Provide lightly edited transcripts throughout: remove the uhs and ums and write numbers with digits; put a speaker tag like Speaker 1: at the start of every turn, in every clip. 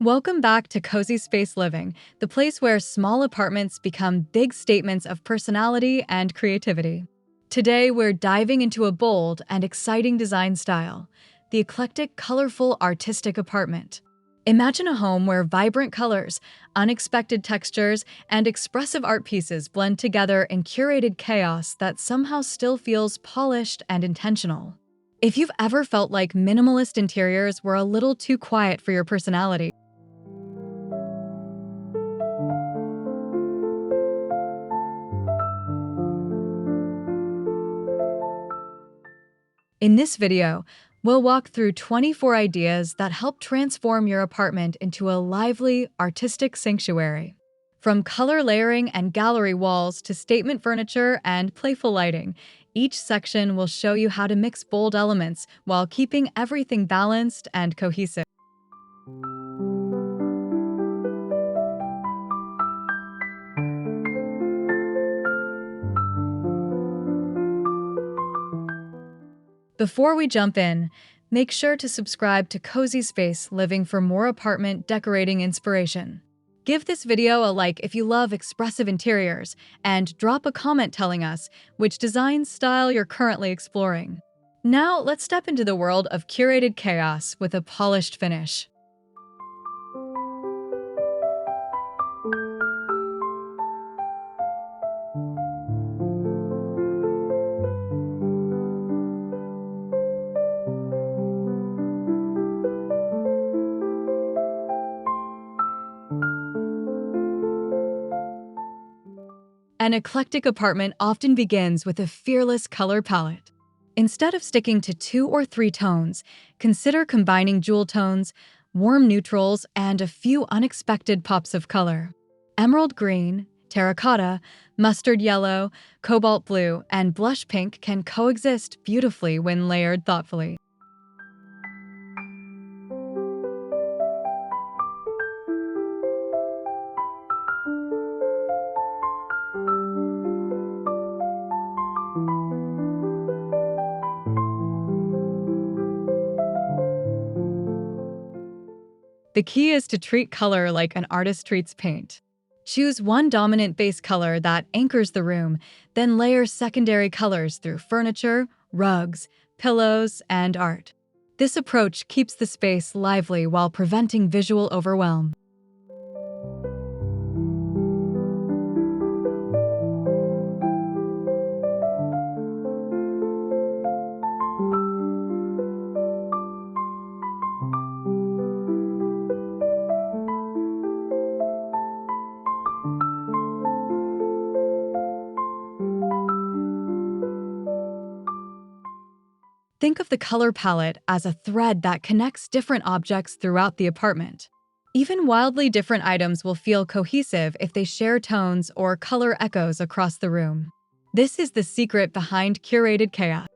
Speaker 1: Welcome back to CosySpace Living, the place where small apartments become big statements of personality and creativity. Today, we're diving into a bold and exciting design style, the eclectic, colorful, artistic apartment. Imagine a home where vibrant colors, unexpected textures, and expressive art pieces blend together in curated chaos that somehow still feels polished and intentional. If you've ever felt like minimalist interiors were a little too quiet for your personality, in this video, we'll walk through 24 ideas that help transform your apartment into a lively, artistic sanctuary. From color layering and gallery walls to statement furniture and playful lighting, each section will show you how to mix bold elements while keeping everything balanced and cohesive. Before we jump in, make sure to subscribe to Cozy Space Living for more apartment decorating inspiration. Give this video a like if you love expressive interiors, and drop a comment telling us which design style you're currently exploring. Now, let's step into the world of curated chaos with a polished finish. An eclectic apartment often begins with a fearless color palette. Instead of sticking to two or three tones, consider combining jewel tones, warm neutrals, and a few unexpected pops of color. Emerald green, terracotta, mustard yellow, cobalt blue, and blush pink can coexist beautifully when layered thoughtfully. The key is to treat color like an artist treats paint. Choose one dominant base color that anchors the room, then layer secondary colors through furniture, rugs, pillows, and art. This approach keeps the space lively while preventing visual overwhelm. Think of the color palette as a thread that connects different objects throughout the apartment. Even wildly different items will feel cohesive if they share tones or color echoes across the room. This is the secret behind curated chaos.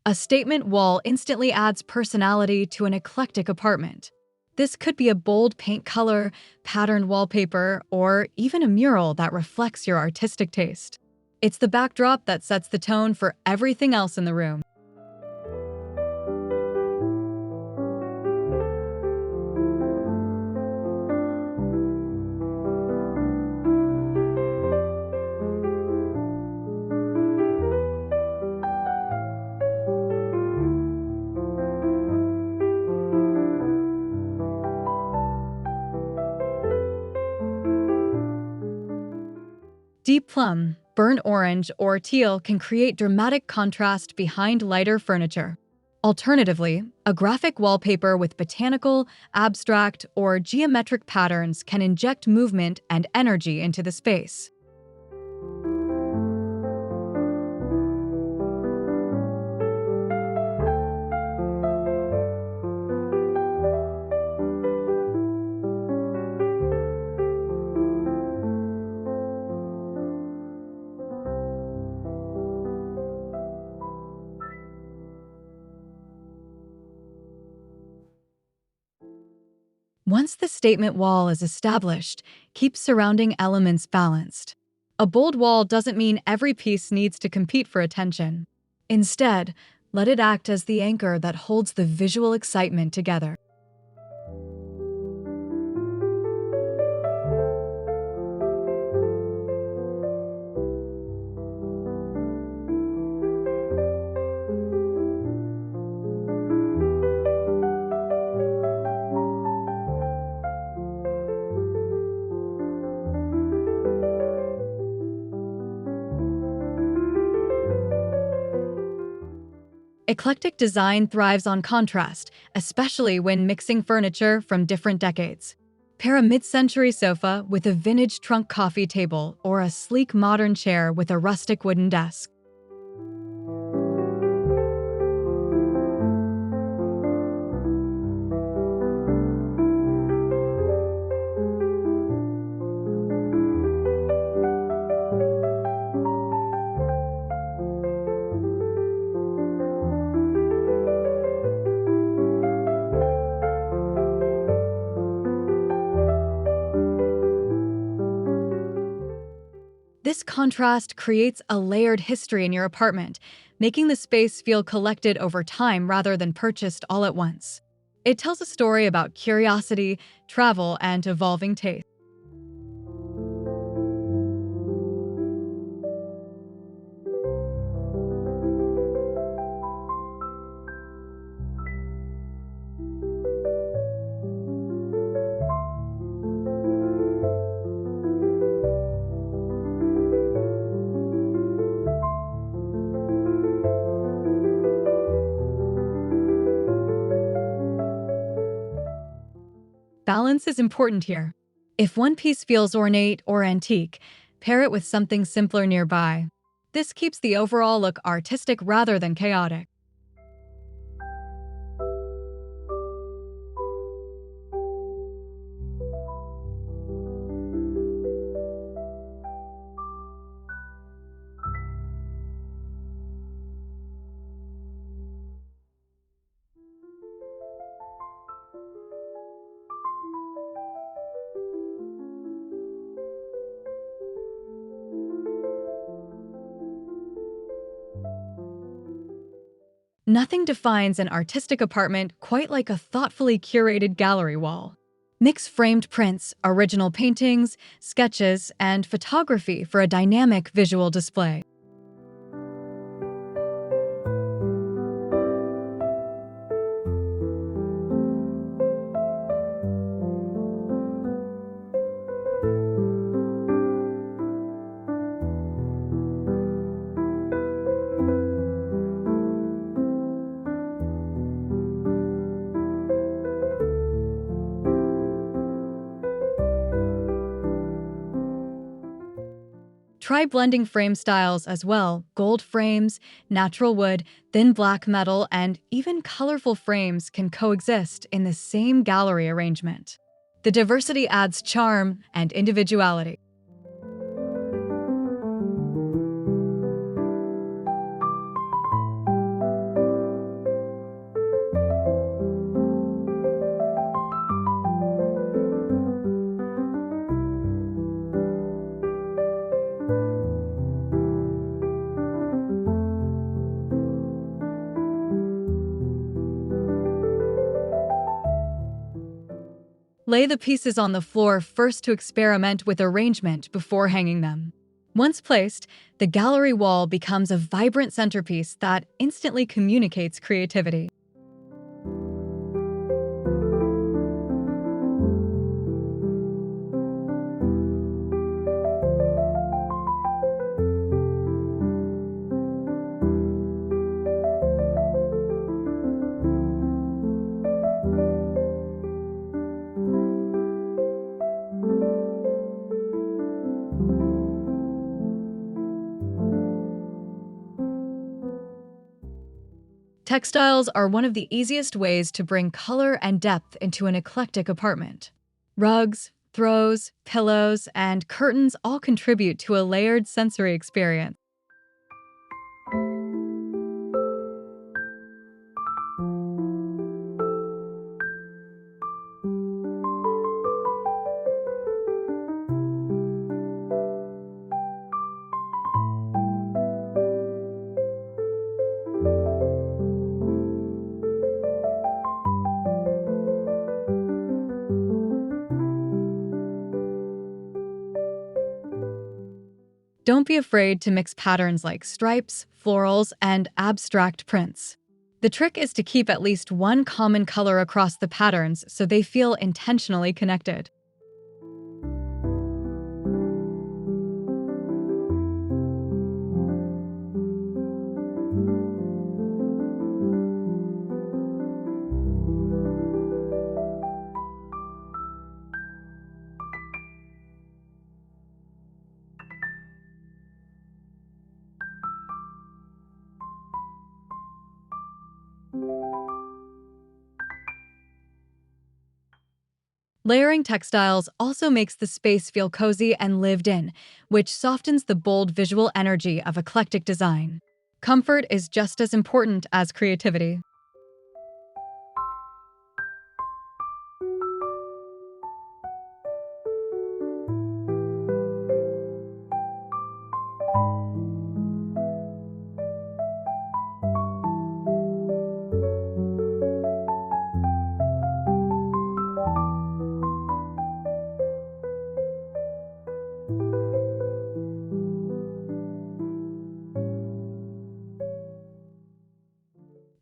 Speaker 1: A statement wall instantly adds personality to an eclectic apartment. This could be a bold paint color, patterned wallpaper, or even a mural that reflects your artistic taste. It's the backdrop that sets the tone for everything else in the room. Deep plum, burnt orange, or teal can create dramatic contrast behind lighter furniture. Alternatively, a graphic wallpaper with botanical, abstract, or geometric patterns can inject movement and energy into the space. Once the statement wall is established, keep surrounding elements balanced. A bold wall doesn't mean every piece needs to compete for attention. Instead, let it act as the anchor that holds the visual excitement together. Eclectic design thrives on contrast, especially when mixing furniture from different decades. Pair a mid-century sofa with a vintage trunk coffee table or a sleek modern chair with a rustic wooden desk. This contrast creates a layered history in your apartment, making the space feel collected over time rather than purchased all at once. It tells a story about curiosity, travel, and evolving taste. Balance is important here. If one piece feels ornate or antique, pair it with something simpler nearby. This keeps the overall look artistic rather than chaotic. Nothing defines an artistic apartment quite like a thoughtfully curated gallery wall. Mix framed prints, original paintings, sketches, and photography for a dynamic visual display. Try blending frame styles as well. Gold frames, natural wood, thin black metal, and even colorful frames can coexist in the same gallery arrangement. The diversity adds charm and individuality. Lay the pieces on the floor first to experiment with arrangement before hanging them. Once placed, the gallery wall becomes a vibrant centerpiece that instantly communicates creativity. Textiles are one of the easiest ways to bring color and depth into an eclectic apartment. Rugs, throws, pillows, and curtains all contribute to a layered sensory experience. Don't be afraid to mix patterns like stripes, florals, and abstract prints. The trick is to keep at least one common color across the patterns so they feel intentionally connected. Layering textiles also makes the space feel cozy and lived in, which softens the bold visual energy of eclectic design. Comfort is just as important as creativity.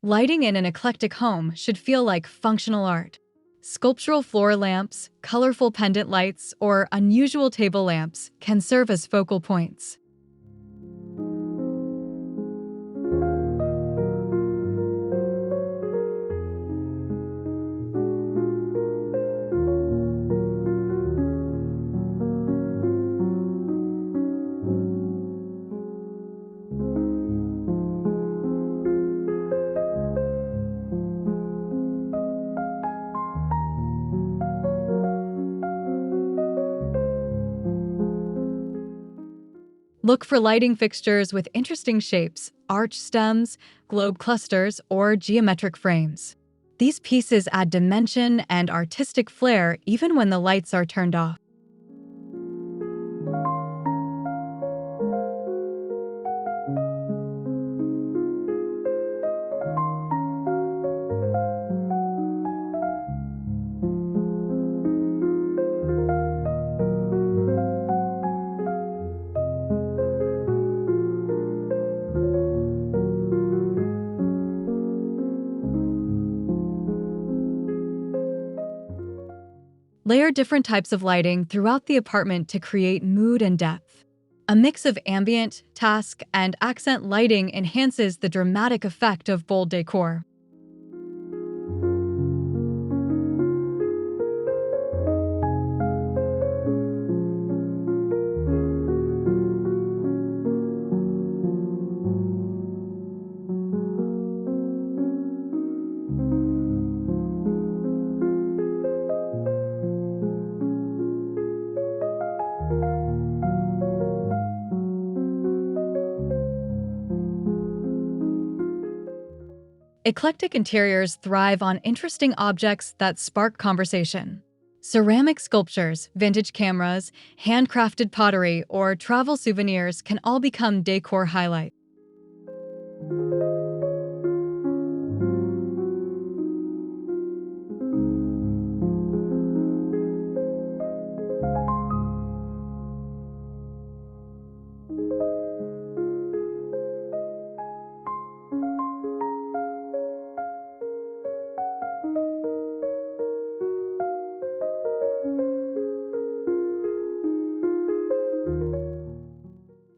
Speaker 1: Lighting in an eclectic home should feel like functional art. Sculptural floor lamps, colorful pendant lights, or unusual table lamps can serve as focal points. Look for lighting fixtures with interesting shapes, arch stems, globe clusters, or geometric frames. These pieces add dimension and artistic flair even when the lights are turned off. Layer different types of lighting throughout the apartment to create mood and depth. A mix of ambient, task, and accent lighting enhances the dramatic effect of bold decor. Eclectic interiors thrive on interesting objects that spark conversation. Ceramic sculptures, vintage cameras, handcrafted pottery, or travel souvenirs can all become decor highlights.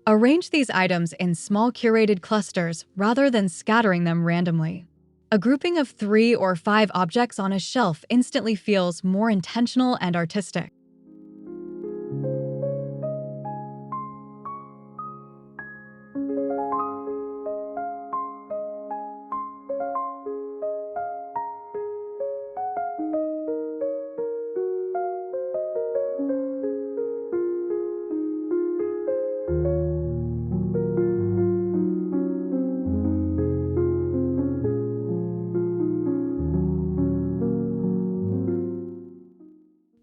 Speaker 1: Arrange these items in small curated clusters rather than scattering them randomly. A grouping of 3 or 5 objects on a shelf instantly feels more intentional and artistic.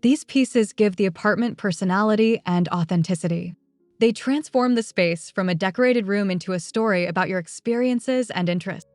Speaker 1: These pieces give the apartment personality and authenticity. They transform the space from a decorated room into a story about your experiences and interests.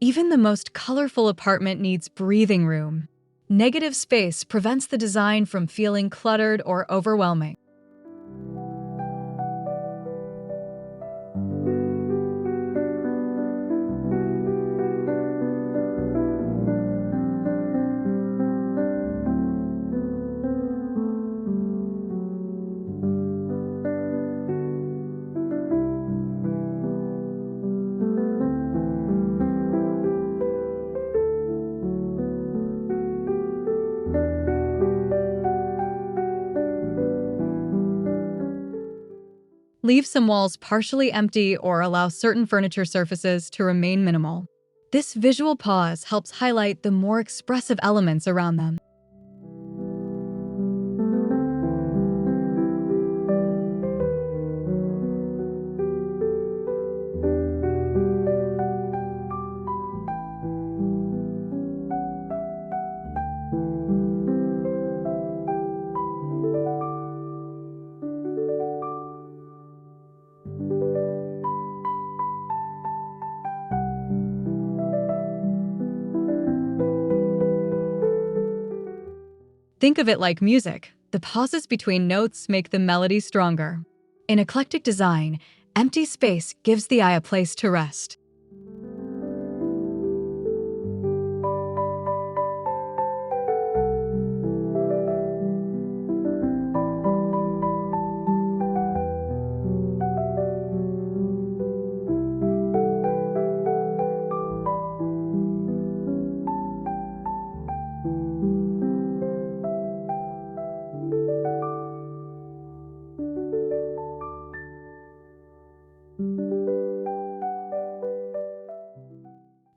Speaker 1: Even the most colorful apartment needs breathing room. Negative space prevents the design from feeling cluttered or overwhelming. Leave some walls partially empty or allow certain furniture surfaces to remain minimal. This visual pause helps highlight the more expressive elements around them. Think of it like music. The pauses between notes make the melody stronger. In eclectic design, empty space gives the eye a place to rest.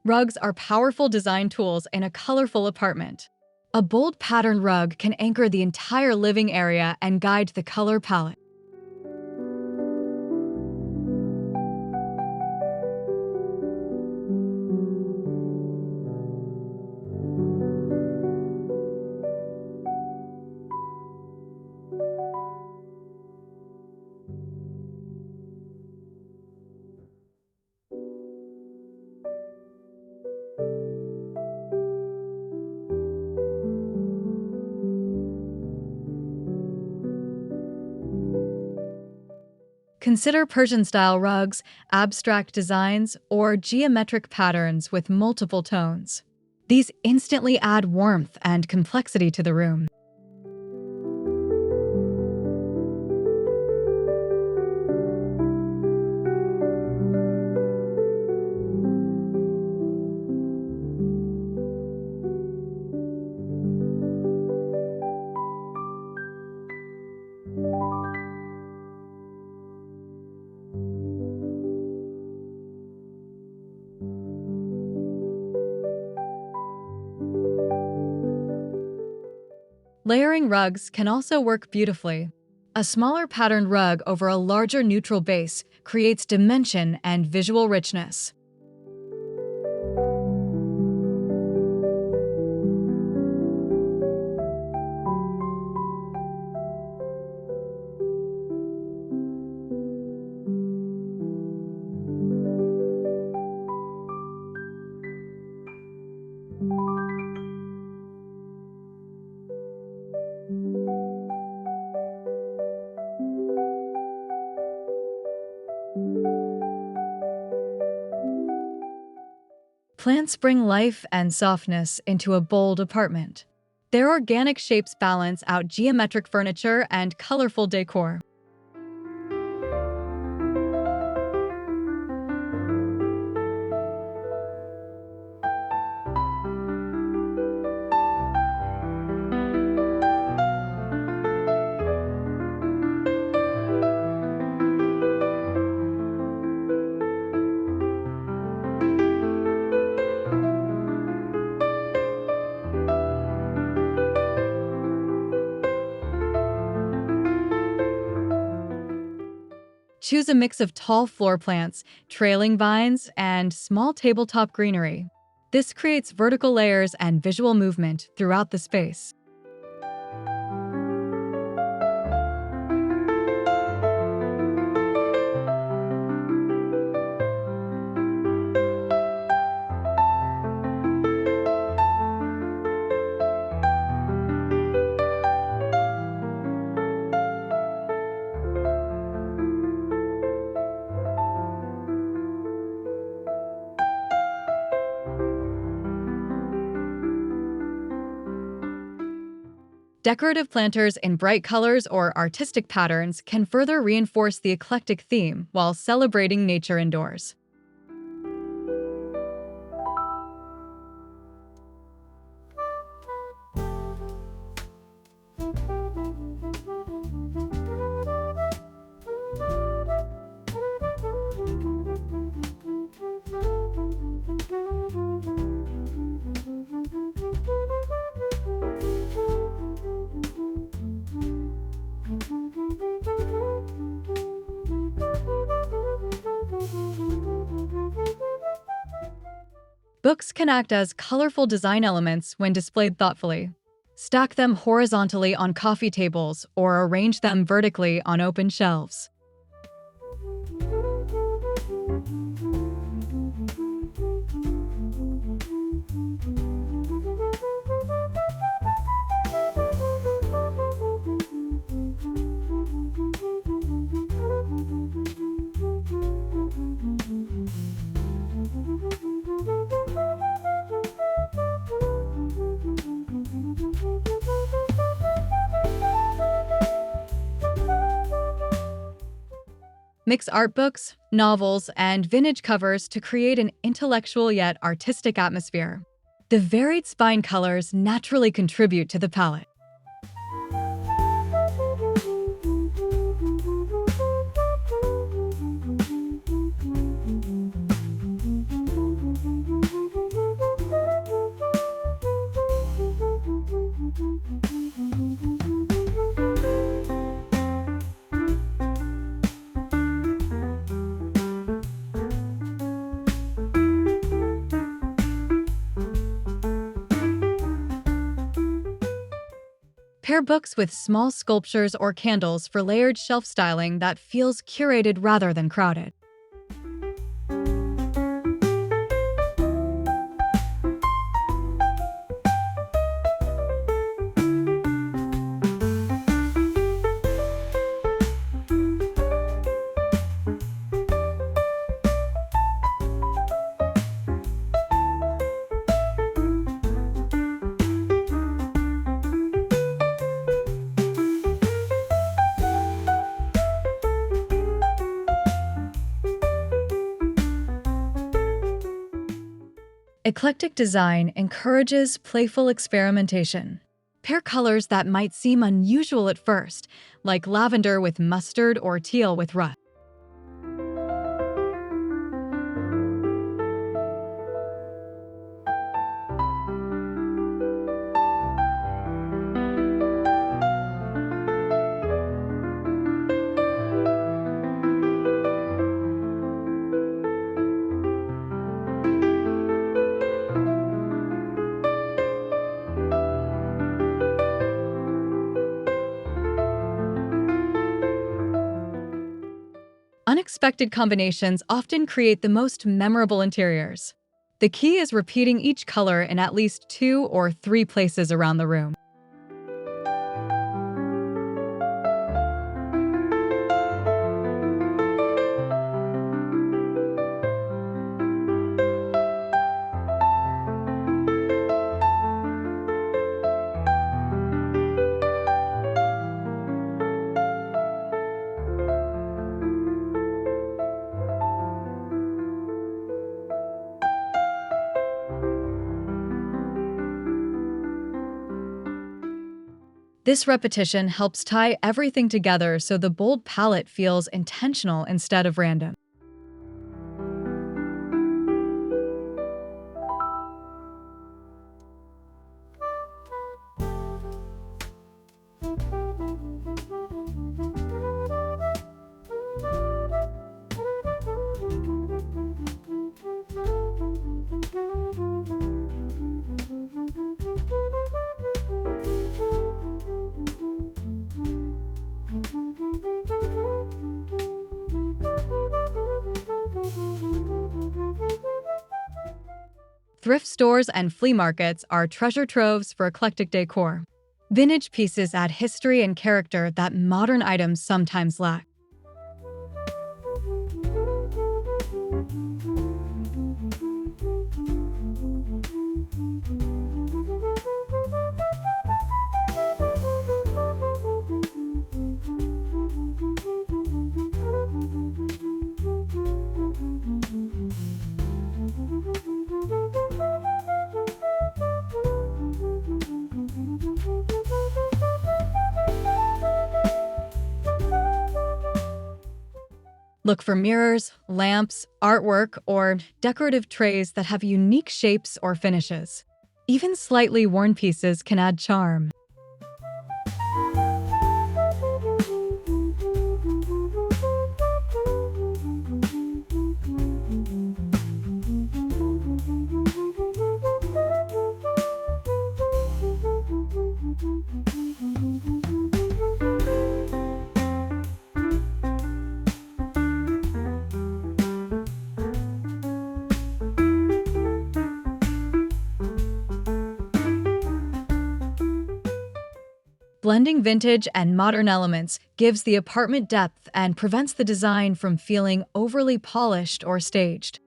Speaker 1: Rugs are powerful design tools in a colorful apartment. A bold patterned rug can anchor the entire living area and guide the color palette. Consider Persian-style rugs, abstract designs, or geometric patterns with multiple tones. These instantly add warmth and complexity to the room. Layering rugs can also work beautifully. A smaller patterned rug over a larger neutral base creates dimension and visual richness. Plants bring life and softness into a bold apartment. Their organic shapes balance out geometric furniture and colorful decor. Choose a mix of tall floor plants, trailing vines, and small tabletop greenery. This creates vertical layers and visual movement throughout the space. Decorative planters in bright colors or artistic patterns can further reinforce the eclectic theme while celebrating nature indoors. Books can act as colorful design elements when displayed thoughtfully. Stack them horizontally on coffee tables or arrange them vertically on open shelves. Mix art books, novels, and vintage covers to create an intellectual yet artistic atmosphere. The varied spine colors naturally contribute to the palette. Pair books with small sculptures or candles for layered shelf styling that feels curated rather than crowded. Eclectic design encourages playful experimentation. Pair colors that might seem unusual at first, like lavender with mustard or teal with rust. Unexpected combinations often create the most memorable interiors. The key is repeating each color in at least 2 or 3 places around the room. This repetition helps tie everything together so the bold palette feels intentional instead of random. Thrift stores and flea markets are treasure troves for eclectic decor. Vintage pieces add history and character that modern items sometimes lack. Look for mirrors, lamps, artwork, or decorative trays that have unique shapes or finishes. Even slightly worn pieces can add charm. Blending vintage and modern elements gives the apartment depth and prevents the design from feeling overly polished or staged.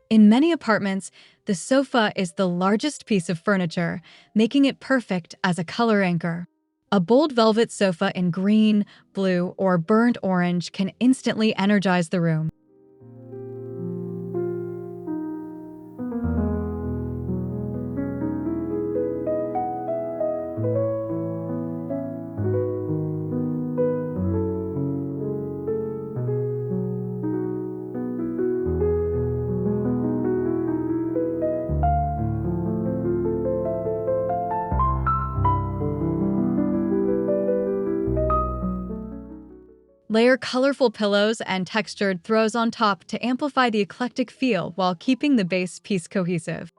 Speaker 1: In many apartments, the sofa is the largest piece of furniture, making it perfect as a color anchor. A bold velvet sofa in green, blue, or burnt orange can instantly energize the room. Layer colorful pillows and textured throws on top to amplify the eclectic feel while keeping the base piece cohesive.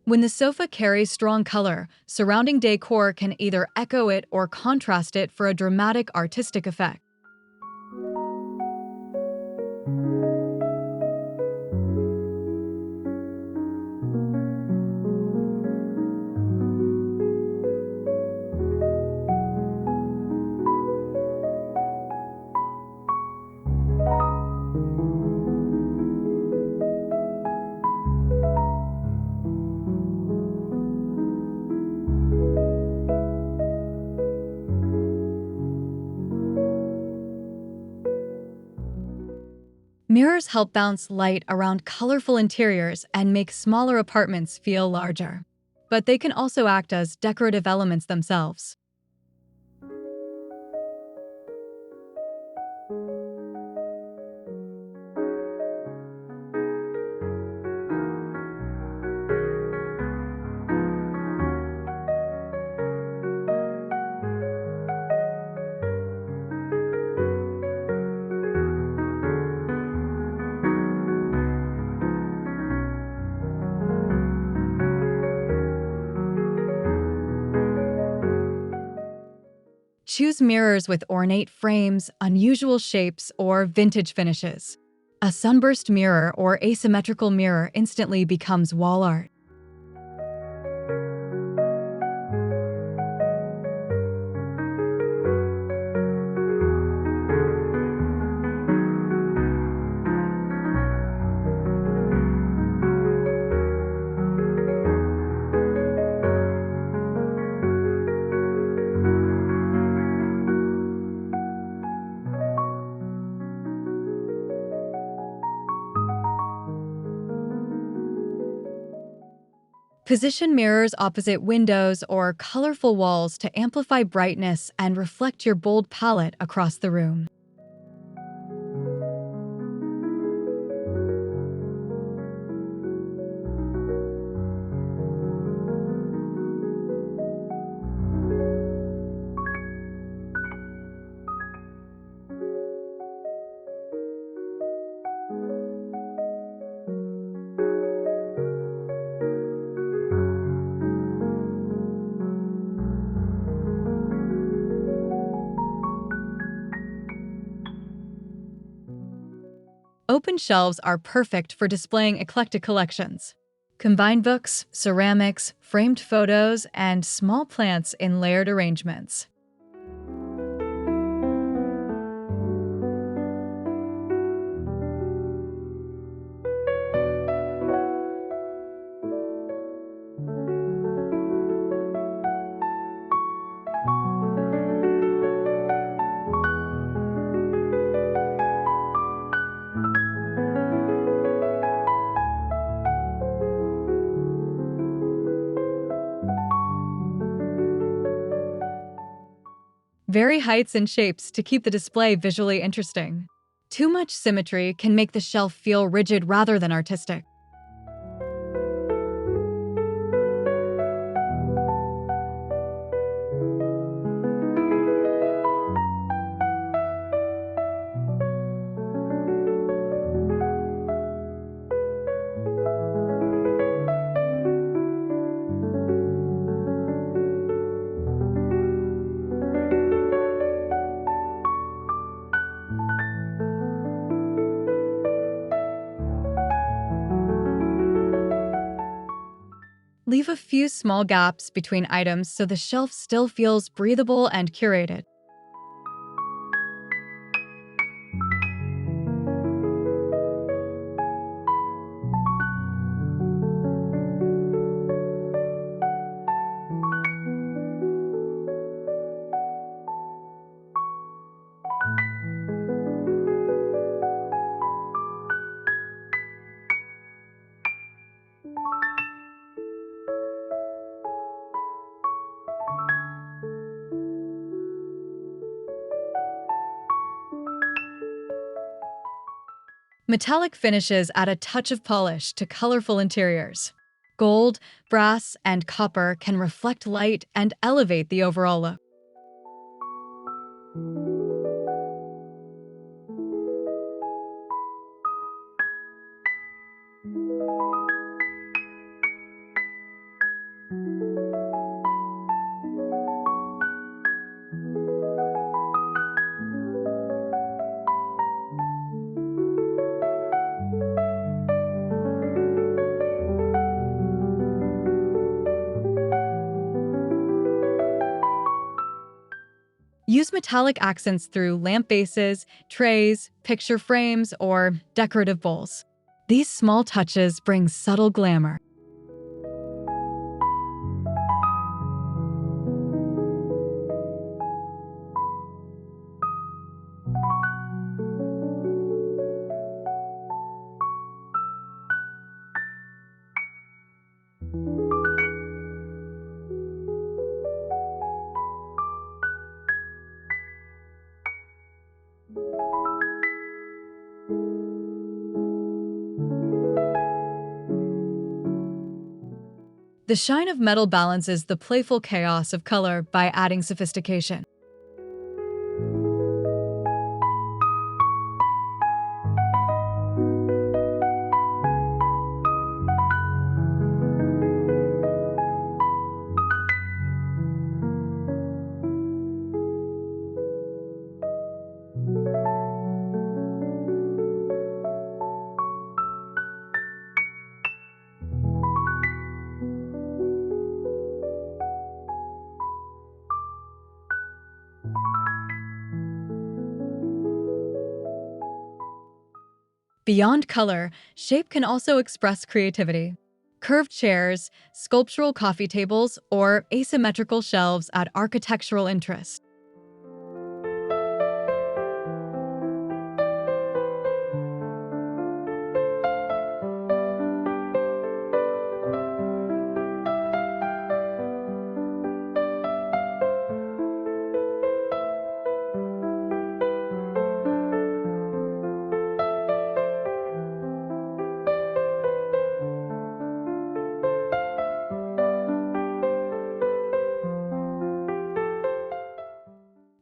Speaker 1: When the sofa carries strong color, surrounding decor can either echo it or contrast it for a dramatic artistic effect. Mirrors help bounce light around colorful interiors and make smaller apartments feel larger. But they can also act as decorative elements themselves. Choose mirrors with ornate frames, unusual shapes, or vintage finishes. A sunburst mirror or asymmetrical mirror instantly becomes wall art. Position mirrors opposite windows or colorful walls to amplify brightness and reflect your bold palette across the room. Open shelves are perfect for displaying eclectic collections. Combine books, ceramics, framed photos, and small plants in layered arrangements. Vary heights and shapes to keep the display visually interesting. Too much symmetry can make the shelf feel rigid rather than artistic. Leave a few small gaps between items so the shelf still feels breathable and curated. Metallic finishes add a touch of polish to colorful interiors. Gold, brass, and copper can reflect light and elevate the overall look. Use metallic accents through lamp bases, trays, picture frames, or decorative bowls. These small touches bring subtle glamour. The shine of metal balances the playful chaos of color by adding sophistication. Beyond color, shape can also express creativity. Curved chairs, sculptural coffee tables, or asymmetrical shelves add architectural interest.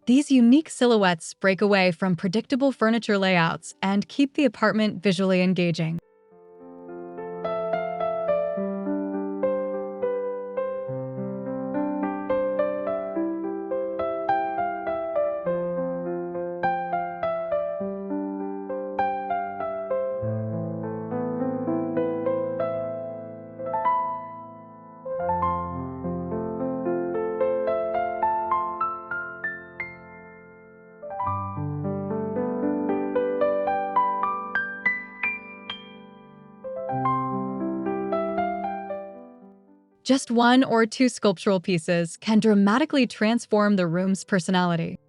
Speaker 1: These unique silhouettes break away from predictable furniture layouts and keep the apartment visually engaging. Just one or two sculptural pieces can dramatically transform the room's personality.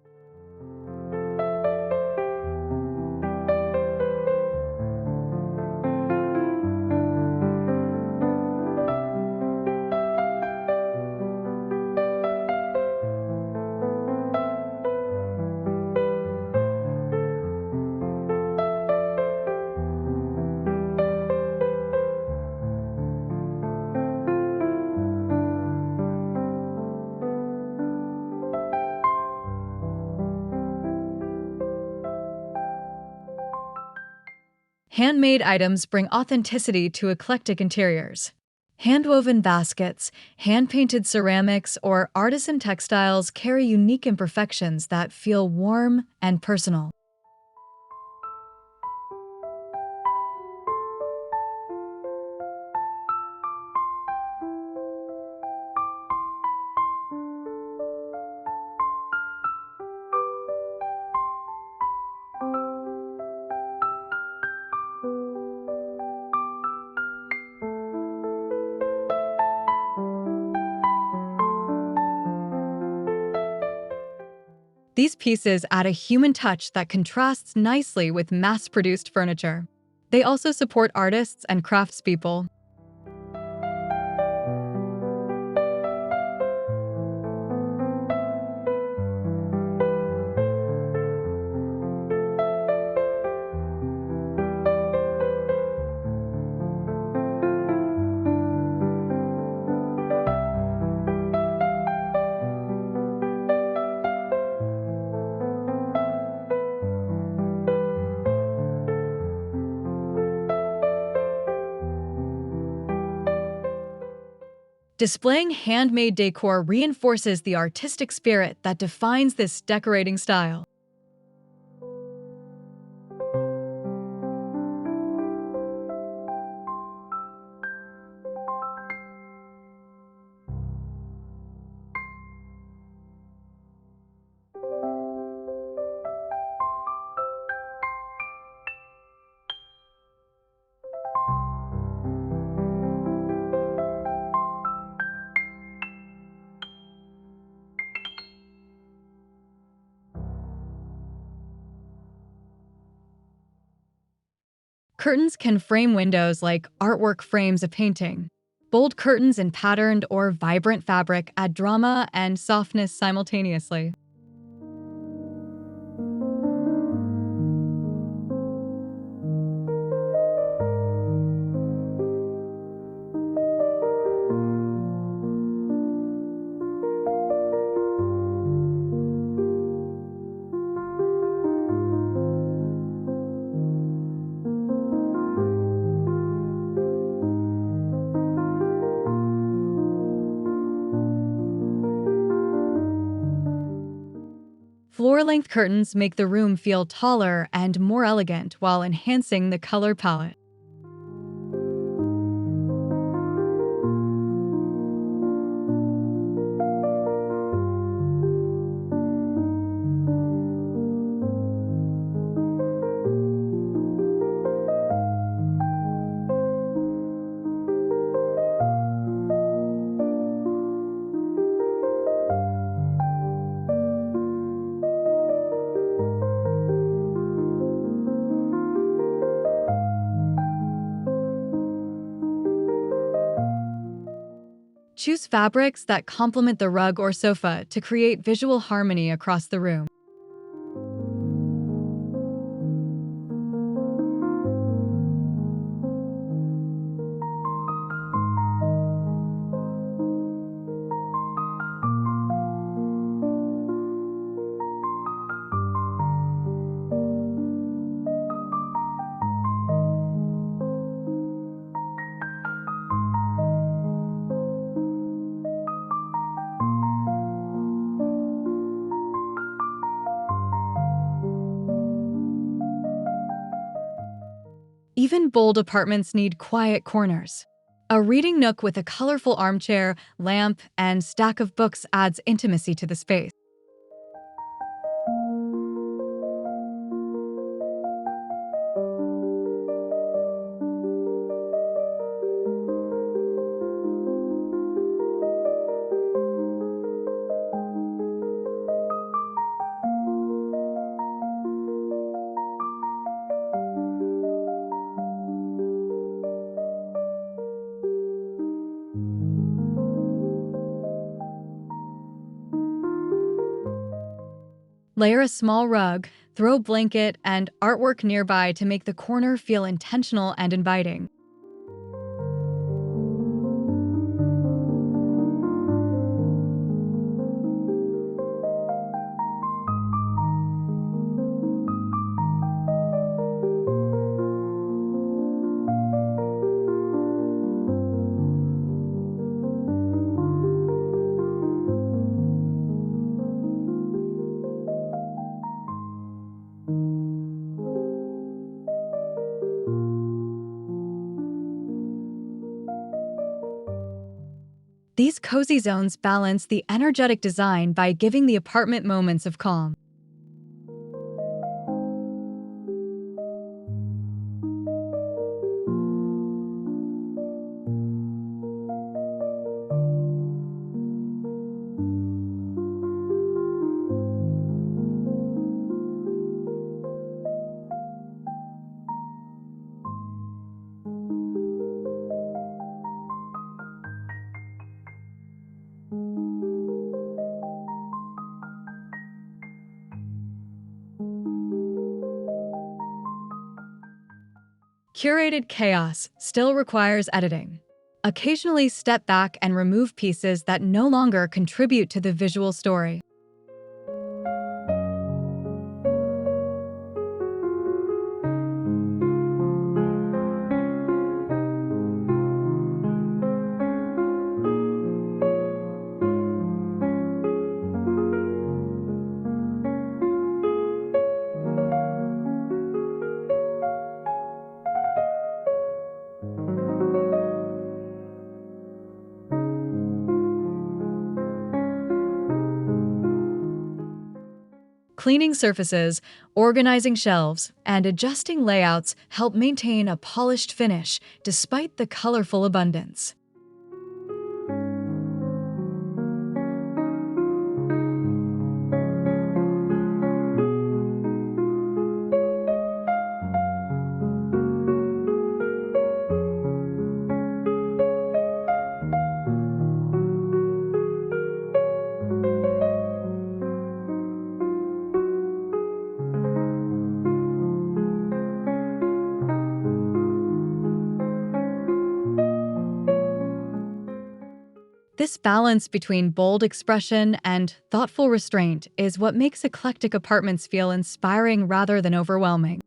Speaker 1: Handmade items bring authenticity to eclectic interiors. Hand-woven baskets, hand-painted ceramics, or artisan textiles carry unique imperfections that feel warm and personal. These pieces add a human touch that contrasts nicely with mass-produced furniture. They also support artists and craftspeople. Displaying handmade decor reinforces the artistic spirit that defines this decorating style. Curtains can frame windows like artwork frames a painting. Bold curtains in patterned or vibrant fabric add drama and softness simultaneously. Floor-length curtains make the room feel taller and more elegant while enhancing the color palette. Choose fabrics that complement the rug or sofa to create visual harmony across the room. Even bold apartments need quiet corners. A reading nook with a colorful armchair, lamp, and stack of books adds intimacy to the space. Layer a small rug, throw blanket and artwork nearby to make the corner feel intentional and inviting. These cozy zones balance the energetic design by giving the apartment moments of calm. Curated chaos still requires editing. Occasionally step back and remove pieces that no longer contribute to the visual story. Cleaning surfaces, organizing shelves, and adjusting layouts help maintain a polished finish despite the colorful abundance. This balance between bold expression and thoughtful restraint is what makes eclectic apartments feel inspiring rather than overwhelming.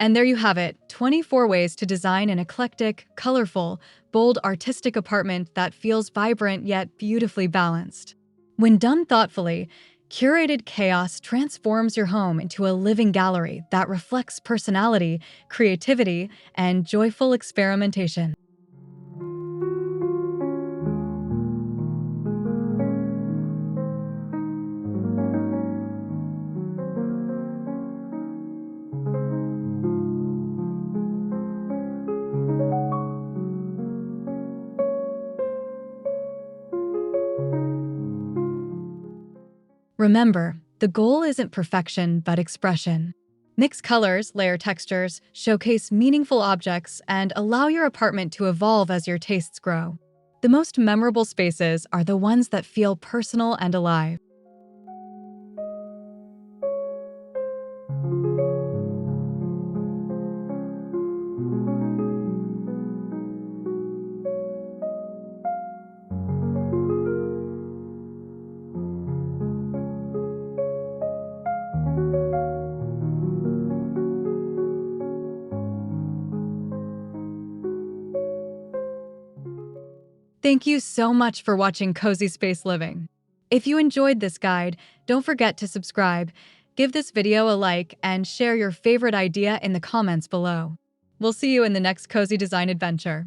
Speaker 1: And there you have it, 24 ways to design an eclectic, colorful, bold, artistic apartment that feels vibrant yet beautifully balanced. When done thoughtfully, curated chaos transforms your home into a living gallery that reflects personality, creativity, and joyful experimentation. Remember, the goal isn't perfection, but expression. Mix colors, layer textures, showcase meaningful objects, and allow your apartment to evolve as your tastes grow. The most memorable spaces are the ones that feel personal and alive. Thank you so much for watching Cozy Space Living. If you enjoyed this guide, don't forget to subscribe, give this video a like, and share your favorite idea in the comments below. We'll see you in the next cozy design adventure.